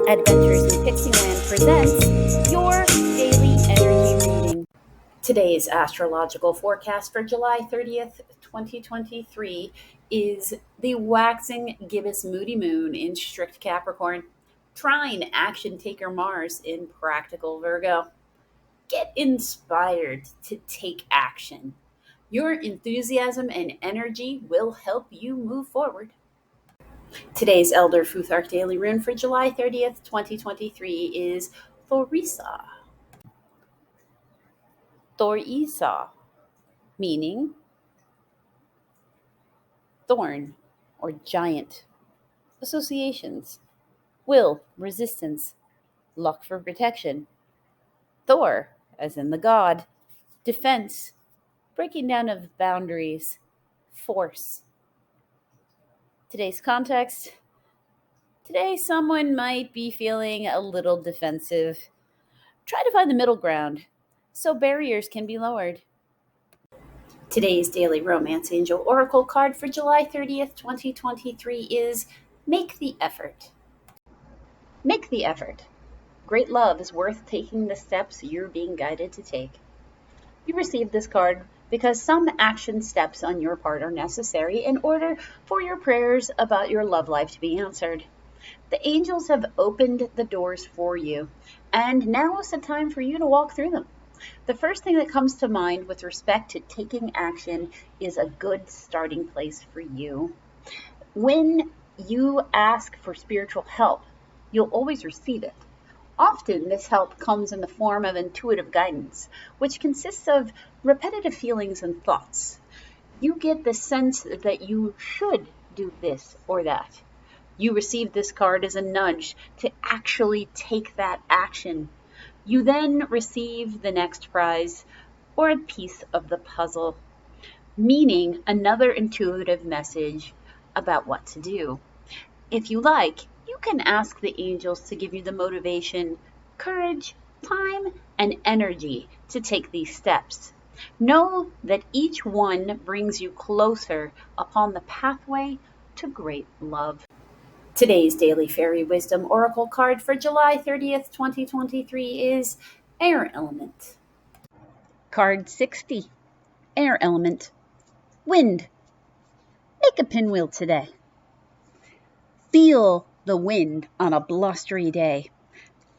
Adventures in Pixieland presents your daily energy reading. Today's astrological forecast for July 30th, 2023 is the waxing gibbous moody moon in strict Capricorn, trine action taker Mars in practical Virgo. Get inspired to take action. Your enthusiasm and energy will help you move forward. Today's Elder Futhark Daily Rune for July 30th, 2023 is Thorisa. Thorisa, meaning thorn or giant. Associations: will, resistance, luck for protection. Thor, as in the god, defense, breaking down of boundaries, force. Today's context: today someone might be feeling a little defensive. Try to find the middle ground so barriers can be lowered. Today's Daily Romance Angel Oracle card for July 30th, 2023 is Make the Effort. Make the effort. Great love is worth taking the steps you're being guided to take. You received this card because some action steps on your part are necessary in order for your prayers about your love life to be answered. The angels have opened the doors for you, and now is the time for you to walk through them. The first thing that comes to mind with respect to taking action is a good starting place for you. When you ask for spiritual help, you'll always receive it. Often this help comes in the form of intuitive guidance, which consists of repetitive feelings and thoughts. You get the sense that you should do this or that. You receive this card as a nudge to actually take that action. You then receive the next prize or a piece of the puzzle, meaning another intuitive message about what to do. If you like, you can ask the angels to give you the motivation, courage, time, and energy to take these steps. Know that each one brings you closer upon the pathway to great love. Today's Daily Fairy Wisdom Oracle card for July 30th, 2023 is Air Element. Card 60. Air Element. Wind. Make a pinwheel today. Feel the wind on a blustery day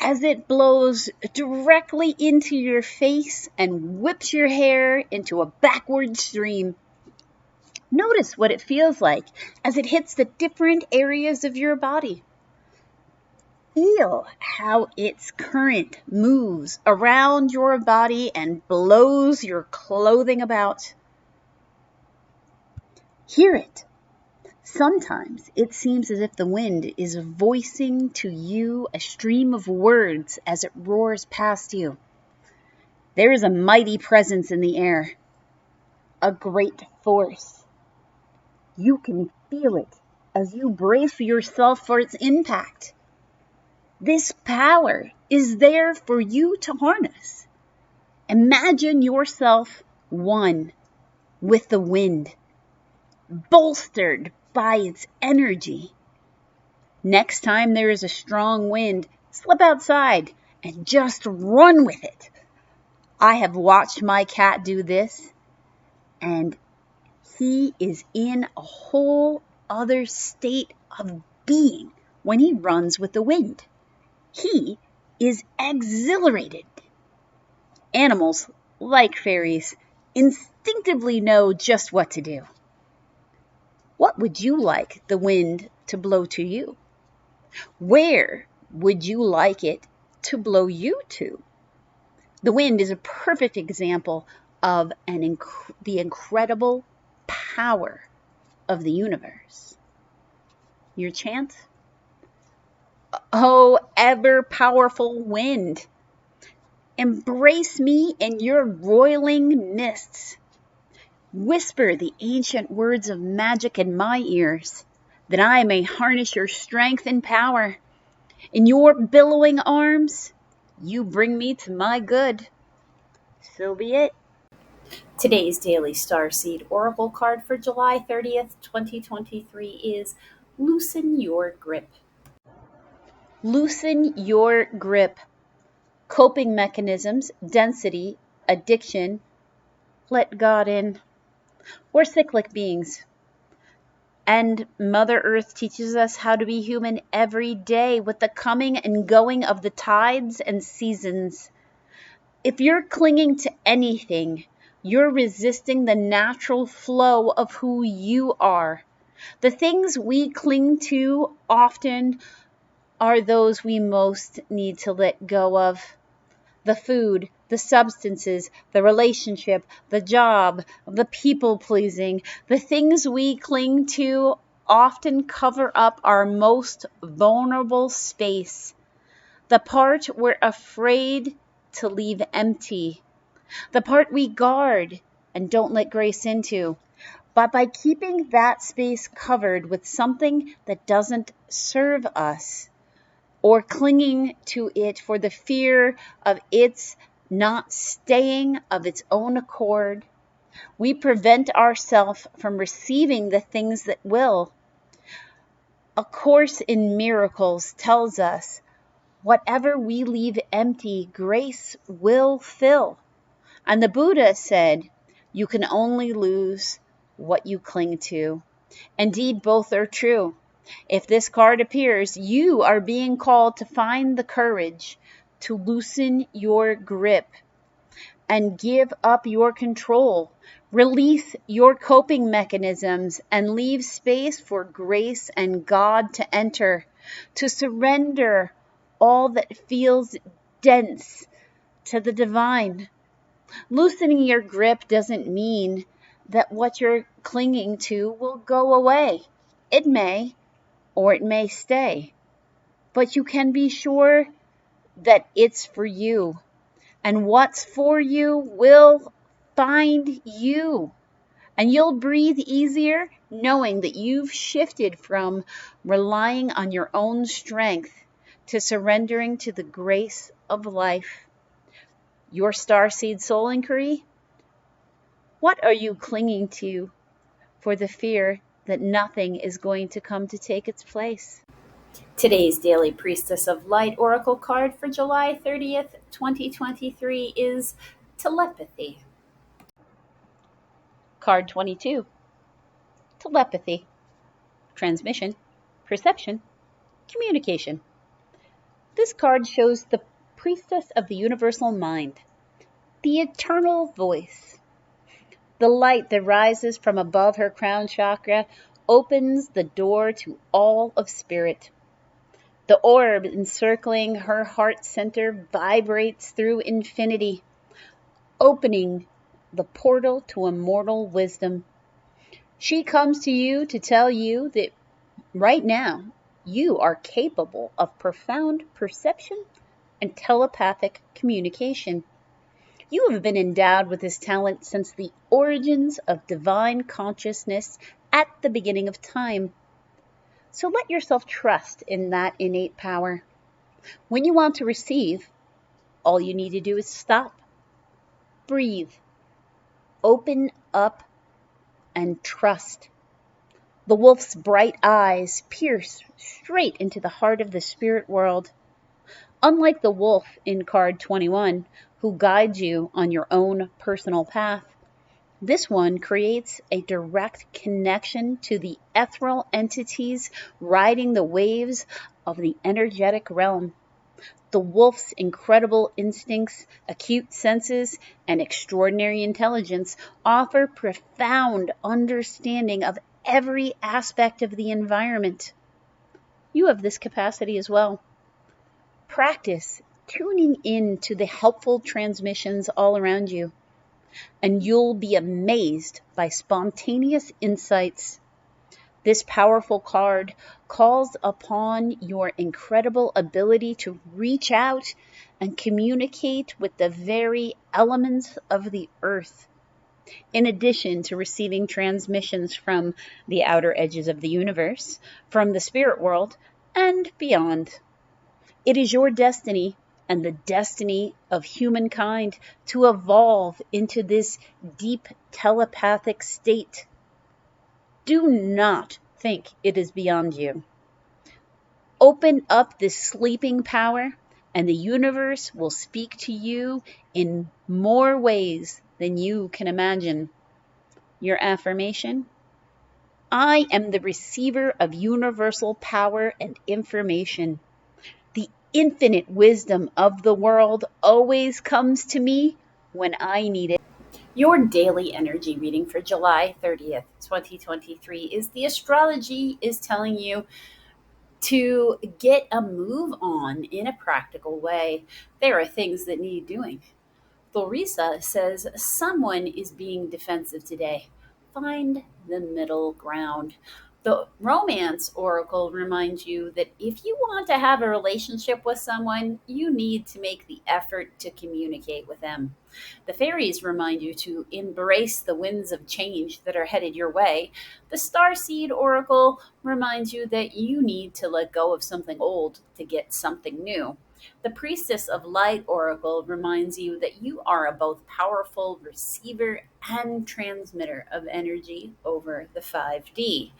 as it blows directly into your face and whips your hair into a backward stream. Notice what it feels like as it hits the different areas of your body. Feel how its current moves around your body and blows your clothing about. Hear it. Sometimes it seems as if the wind is voicing to you a stream of words as it roars past you. There is a mighty presence in the air, a great force. You can feel it as you brace yourself for its impact. This power is there for you to harness. Imagine yourself one with the wind, bolstered by its energy. Next time there is a strong wind, slip outside and just run with it. I have watched my cat do this, and he is in a whole other state of being when he runs with the wind. He is exhilarated. Animals, like fairies, instinctively know just what to do. What would you like the wind to blow to you? Where would you like it to blow you to? The wind is a perfect example of the incredible power of the universe. Your chant? Oh, ever powerful wind, embrace me in your roiling mists. Whisper the ancient words of magic in my ears, that I may harness your strength and power. In your billowing arms, you bring me to my good. So be it. Today's Daily Starseed Oracle card for July 30th, 2023 is Loosen Your Grip. Loosen your grip. Coping mechanisms, density, addiction. Let God in. We're cyclic beings. And Mother Earth teaches us how to be human every day with the coming and going of the tides and seasons. If you're clinging to anything, you're resisting the natural flow of who you are. The things we cling to often are those we most need to let go of. The food, the substances, the relationship, the job, the people pleasing, the things we cling to often cover up our most vulnerable space. The part we're afraid to leave empty. The part we guard and don't let grace into. But by keeping that space covered with something that doesn't serve us, or clinging to it for the fear of its not staying of its own accord, we prevent ourselves from receiving the things that will. A Course in Miracles tells us, whatever we leave empty, grace will fill. And the Buddha said, you can only lose what you cling to. Indeed, both are true. If this card appears, you are being called to find the courage to loosen your grip and give up your control. Release your coping mechanisms and leave space for grace and God to enter, to surrender all that feels dense to the divine. Loosening your grip doesn't mean that what you're clinging to will go away. It may, or it may stay. But you can be sure that it's for you. And what's for you will find you. And you'll breathe easier knowing that you've shifted from relying on your own strength to surrendering to the grace of life. Your starseed soul inquiry? What are you clinging to for the fear that nothing is going to come to take its place? Today's Daily Priestess of Light Oracle card for July 30th, 2023 is Telepathy. Card 22. Telepathy. Transmission, perception, communication. This card shows the priestess of the universal mind, the eternal voice. The light that rises from above her crown chakra opens the door to all of spirit. The orb encircling her heart center vibrates through infinity, opening the portal to immortal wisdom. She comes to you to tell you that right now you are capable of profound perception and telepathic communication. You have been endowed with this talent since the origins of divine consciousness at the beginning of time. So let yourself trust in that innate power. When you want to receive, all you need to do is stop, breathe, open up, and trust. The wolf's bright eyes pierce straight into the heart of the spirit world. Unlike the wolf in card 21, who guides you on your own personal path, this one creates a direct connection to the ethereal entities riding the waves of the energetic realm. The wolf's incredible instincts, acute senses, and extraordinary intelligence offer profound understanding of every aspect of the environment. You have this capacity as well. Practice tuning in to the helpful transmissions all around you, and you'll be amazed by spontaneous insights. This powerful card calls upon your incredible ability to reach out and communicate with the very elements of the earth, in addition to receiving transmissions from the outer edges of the universe, from the spirit world, and beyond. It is your destiny and the destiny of humankind to evolve into this deep telepathic state. Do not think it is beyond you. Open up this sleeping power, and the universe will speak to you in more ways than you can imagine. Your affirmation: I am the receiver of universal power and information. The infinite wisdom of the world always comes to me when I need it. Your daily energy reading for July 30th, 2023 is the astrology is telling you to get a move on in a practical way. There are things that need doing. Thorisa says someone is being defensive today. Find the middle ground. The Romance Oracle reminds you that if you want to have a relationship with someone, you need to make the effort to communicate with them. The fairies remind you to embrace the winds of change that are headed your way. The Starseed Oracle reminds you that you need to let go of something old to get something new. The Priestess of Light Oracle reminds you that you are a both powerful receiver and transmitter of energy over the 5D.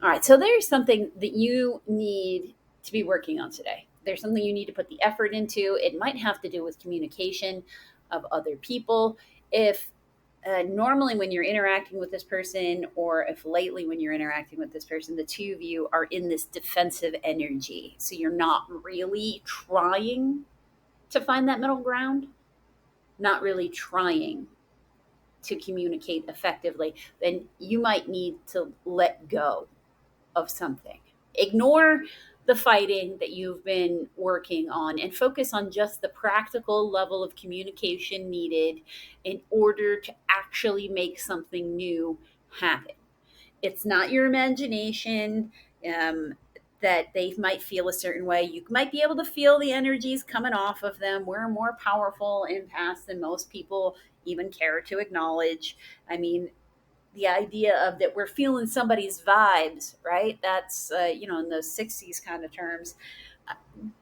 All right, so there's something that you need to be working on today. There's something you need to put the effort into. It might have to do with communication of other people. If normally when you're interacting with this person, or if lately when you're interacting with this person, the two of you are in this defensive energy. So you're not really trying to find that middle ground, not really trying to communicate effectively, then you might need to let go of something. Ignore the fighting that you've been working on and focus on just the practical level of communication needed in order to actually make something new happen. It's not your imagination that they might feel a certain way. You might be able to feel the energies coming off of them. We're more powerful empaths than most people even care to acknowledge. I mean, the idea of that we're feeling somebody's vibes, right? That's in those 60s kind of terms.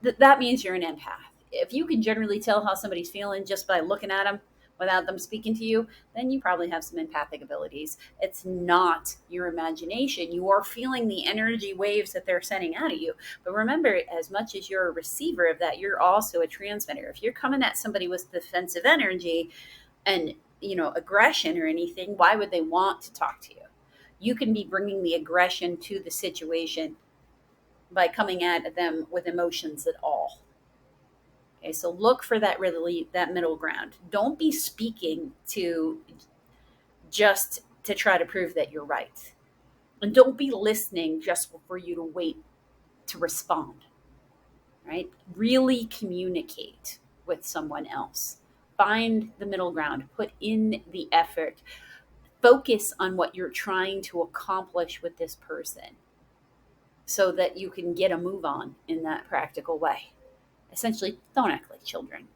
That means you're an empath. If you can generally tell how somebody's feeling just by looking at them without them speaking to you, then you probably have some empathic abilities. It's not your imagination. You are feeling the energy waves that they're sending out of you. But remember, as much as you're a receiver of that, you're also a transmitter. If you're coming at somebody with defensive energy and aggression or anything, why would they want to talk to you? You can be bringing the aggression to the situation by coming at them with emotions at all. Okay, so look for that middle ground. Don't be speaking to just to try to prove that you're right, and don't be listening just for you to wait to respond. Right? Really communicate with someone else. Find the middle ground. Put in the effort. Focus on what you're trying to accomplish with this person so that you can get a move on in that practical way. Essentially, don't act like children.